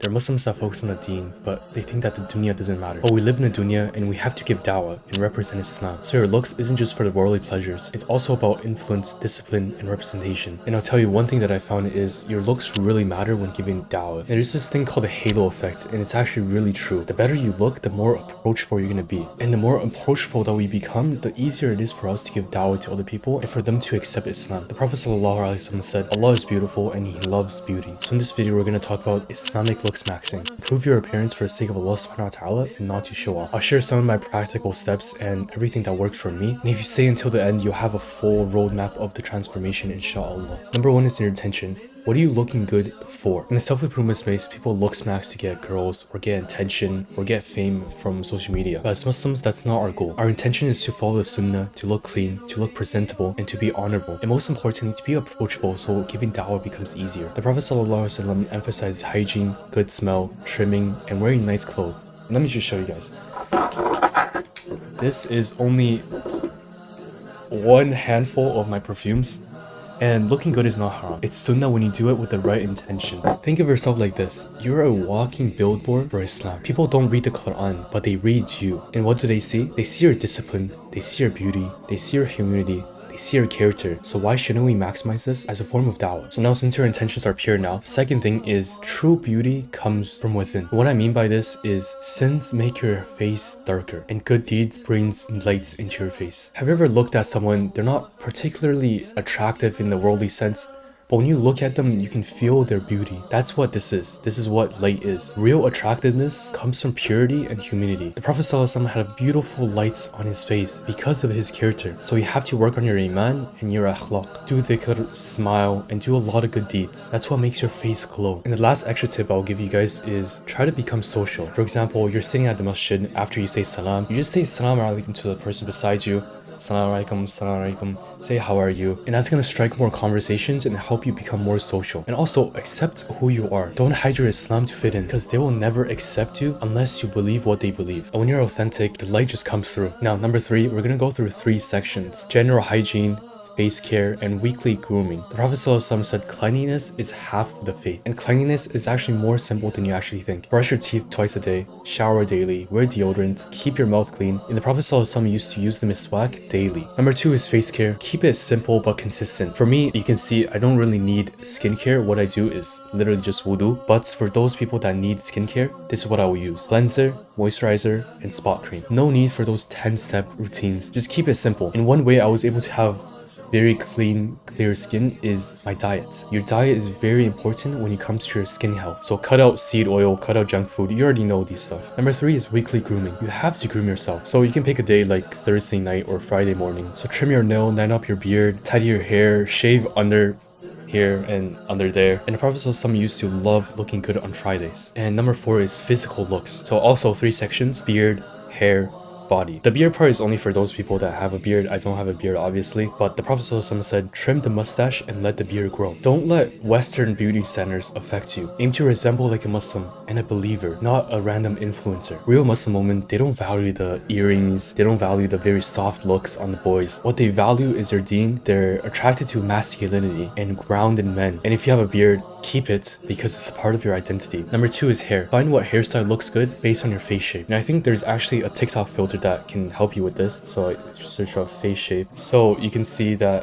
There are Muslims that focus on the deen, but they think that the dunya doesn't matter. But we live in a dunya and we have to give da'wah and represent Islam. So your looks isn't just for the worldly pleasures. It's also about influence, discipline, and representation. And I'll tell you one thing that I found is your looks really matter when giving da'wah. And there's this thing called the halo effect, and it's actually really true. The better you look, the more approachable you're gonna be. And the more approachable that we become, the easier it is for us to give da'wah to other people and for them to accept Islam. The Prophet ﷺ said, Allah is beautiful and He loves beauty. So in this video, we're gonna talk about Islamic lookmaxxing. Improve your appearance for the sake of Allah subhanahu wa ta'ala and not to show off. I'll share some of my practical steps and everything that worked for me. And if you stay until the end, you'll have a full roadmap of the transformation, inshallah. Number one is your intention. What are you looking good for? In the self-improvement space, people look smacks to get girls or get attention or get fame from social media. But as Muslims, that's not our goal. Our intention is to follow the Sunnah, to look clean, to look presentable, and to be honorable. And most importantly, to be approachable so giving da'wah becomes easier. The Prophet ﷺ emphasized hygiene, good smell, trimming, and wearing nice clothes. Let me just show you guys. This is only one handful of my perfumes. And looking good is not haram. It's sunnah when you do it with the right intention. Think of yourself like this. You're a walking billboard for Islam. People don't read the Quran, but they read you. And what do they see? They see your discipline, they see your beauty, they see your humility, they see your character. So why shouldn't we maximize this as a form of da'wah? So now since your intentions are pure now, second thing is true beauty comes from within. What I mean by this is sins make your face darker and good deeds brings lights into your face. Have you ever looked at someone, they're not particularly attractive in the worldly sense, but when you look at them, you can feel their beauty. That's what this is. This is what light is. Real attractiveness comes from purity and humility. The Prophet ﷺ had beautiful lights on his face because of his character. So you have to work on your iman and your akhlaq. Do dhikr, smile, and do a lot of good deeds. That's what makes your face glow. And the last extra tip I'll give you guys is try to become social. For example, you're sitting at the masjid, after you say salam, you just say salam alaikum to the person beside you. Salam alaikum, salam alaikum, say how are you, and that's gonna strike more conversations and help you become more social. And also accept who you are. Don't hide your Islam to fit in, because they will never accept you unless you believe what they believe. And when you're authentic, the light just comes through. Now number 3, we're gonna go through 3 sections: general hygiene, face care, and weekly grooming. The Prophet ﷺ said cleanliness is half of the faith, and cleanliness is actually more simple than you actually think. Brush your teeth twice a day, shower daily, wear deodorant, keep your mouth clean, and the Prophet ﷺ used to use the miswak daily. Number 2 is face care. Keep it simple but consistent. For me, you can see I don't really need skincare. What I do is literally just wudu, but for those people that need skincare, this is what I will use: cleanser, moisturizer, and spot cream. No need for those 10-step routines. Just keep it simple. In one way I was able to have very clean, clear skin is my diet. Your diet is very important when it comes to your skin health. So cut out seed oil, cut out junk food. You already know these stuff. Number 3 is weekly grooming. You have to groom yourself. So you can pick a day like Thursday night or Friday morning. So trim your nail, line up your beard, tidy your hair, shave under here and under there. And the Prophet ﷺ used to love looking good on Fridays. And number 4 is physical looks. So also 3 sections: beard, hair, body. The beard part is only for those people that have a beard. I don't have a beard, obviously, but the Prophet ﷺ said trim the mustache and let the beard grow. Don't let Western beauty standards affect you. Aim to resemble like a Muslim and a believer, not a random influencer. Real Muslim women, they don't value the earrings, they don't value the very soft looks on the boys. What they value is their deen. They're attracted to masculinity and grounded men. And if you have a beard, keep it because it's a part of your identity. Number 2 is hair. Find what hairstyle looks good based on your face shape. And I think there's actually a TikTok filter that can help you with this. So I just search up face shape. So you can see that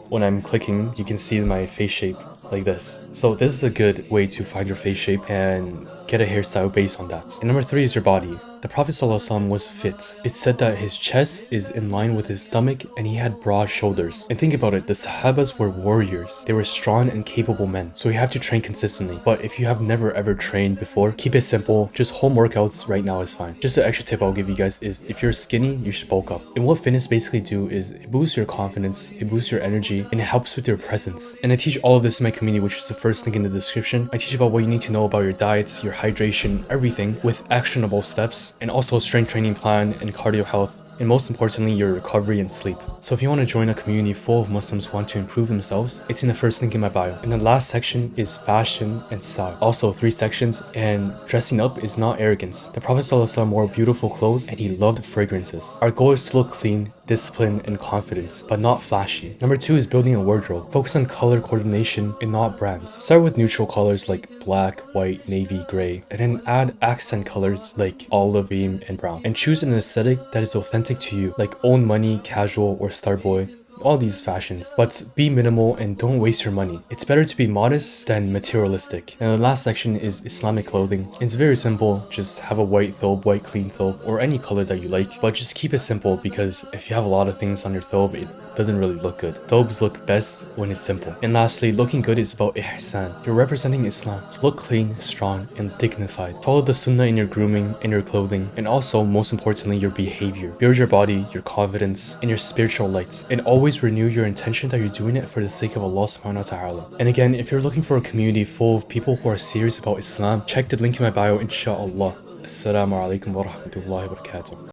when I'm clicking, you can see my face shape like this. So this is a good way to find your face shape and get a hairstyle based on that. And number 3 is your body. The Prophet ﷺ was fit. It's said that his chest is in line with his stomach and he had broad shoulders. And think about it, the Sahabas were warriors. They were strong and capable men. So you have to train consistently. But if you have never ever trained before, keep it simple. Just home workouts right now is fine. Just an extra tip I'll give you guys is if you're skinny, you should bulk up. And what fitness basically do is it boosts your confidence, it boosts your energy, and it helps with your presence. And I teach all of this in my community, which is the first link in the description. I teach about what you need to know about your diets, your hydration, everything with actionable steps, and also strength training plan and cardio health and most importantly, your recovery and sleep. So if you want to join a community full of Muslims who want to improve themselves, it's in the first link in my bio. And the last section is fashion and style. Also 3 sections, and dressing up is not arrogance. The Prophet ﷺ wore beautiful clothes and he loved fragrances. Our goal is to look clean, disciplined, and confident, but not flashy. Number 2 is building a wardrobe. Focus on color coordination and not brands. Start with neutral colors like black, white, navy, gray, and then add accent colors like olive, cream, and brown. And choose an aesthetic that is authentic to you, like Own Money, Casual, or Starboy. All these fashions, but be minimal and don't waste your money. It's better to be modest than materialistic. And the last section is Islamic clothing. It's very simple. Just have a white thobe, white clean thobe, or any color that you like, but just keep it simple, because if you have a lot of things on your thobe, it doesn't really look good. Thobes look best when it's simple. And lastly, looking good is about ihsan. You're representing Islam, so look clean, strong, and dignified. Follow the Sunnah in your grooming and your clothing, and also, most importantly, your behavior. Build your body, your confidence, and your spiritual light. And always renew your intention that you're doing it for the sake of Allah subhanahu wa ta'ala. And again, if you're looking for a community full of people who are serious about Islam, check the link in my bio, inshallah. Assalamu alaikum wa rahmatullahi wa barakatuh.